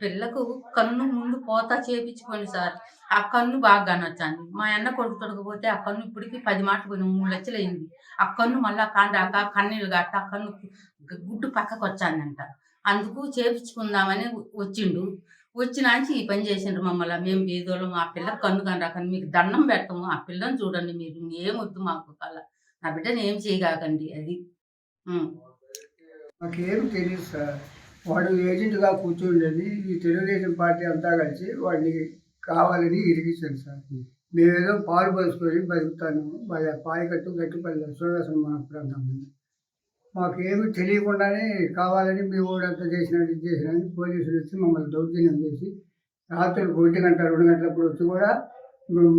పిల్లకు కన్ను ముందు పోత చేపించుకోండి సార్. ఆ కన్ను బాగా కనొచ్చాంది. మా అన్న కొడుకు తొడగపోతే ఆ కన్ను ఇప్పటికి 10 మాటలు పోయిన 3,00,000 అయింది. ఆ కన్ను మళ్ళా కాండాక కన్నీళ్లు గాట్ట ఆ కన్ను గుడ్డు పక్కకొచ్చాందంట. అందుకు చేపించుకుందామని వచ్చిండు. వచ్చినాంచి ఈ పని చేసిండ్రు మమ్మల్ని. మేము బీదోళ్ళం. ఆ పిల్లకి కన్ను కనరాకండి. మీకు దండం పెడతాము. ఆ పిల్లని చూడండి మీరు. ఏమొద్దు మాకు నా బిడ్డని ఏం చేయగాకండి అది. హ్మ్. మాకేం తెలీదు సార్. వాడు ఏజెంట్‌గా కూర్చుండేది. ఈ తెలుగుదేశం పార్టీ అంతా కలిసి వాడిని కావాలని ఇరికించారు సార్. మేమేదో పాలు పోసుకొని బతుకుతాను. వాళ్ళ పాయకట్టు గట్టిపల్లి సూర్యసన్మాన ప్రాంతంలో. మాకేమి తెలియకుండానే కావాలని మీ వోడంతా చేసినాడు, ఇది చేసినాడని పోలీసులు వచ్చి మమ్మల్ని దౌర్జన్యం చేసి రాత్రులు 1 గంట, 2 గంటలప్పుడు వచ్చి కూడా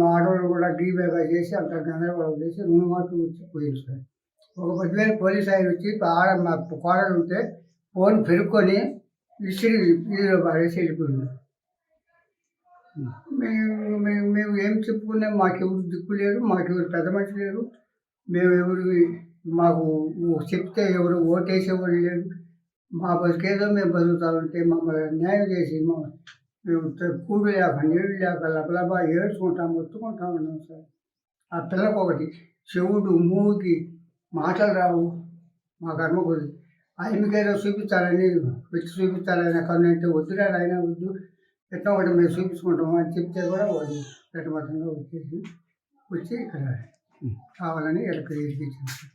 మా ఆడవాళ్ళు కూడా డీబేగా చేసి అంత గందరగోళం చేసి 2 మాటలు వచ్చి పోయింది సార్. ఒక 10,000 పోలీసు ఆయన వచ్చి ఆడ మా కోడలు ఉంటే ఫోన్ పెరుక్కొని విసిరి వీధిలో పడేసి వెళ్ళిపోయింది. మేము ఏం చెప్పుకున్నాం, మాకెవరు దిక్కు లేరు, మాకెవరు పెద్ద మనిషి లేరు, మేము మాకు చెప్తే ఎవరు ఓటేసేవాళ్ళు లేరు. మా బతికేదో మేము బతుకుతామంటే మమ్మల్ని న్యాయం చేసి మేము కూడు లేక నీళ్ళు లేక లబలబా ఏడ్చుకుంటా మొత్తుకుంటా ఉన్నాం సార్. ఆ పిల్లకు ఒకటి చెవుడు మూకి మాటలు రావు, మా కర్మ కొద్ది ఆయనకేదో చూపించాలని వచ్చి చూపించాలని కన్ను అంటే వద్దురా ఆయన వద్దు, ఎట్లా ఒకటి మేము చూపించుకుంటాము అని చెప్తే కూడా వాళ్ళు పెట్టమతంగా వచ్చి ఇక్కడ కావాలని ఇక్కడికి ఇరికించారు.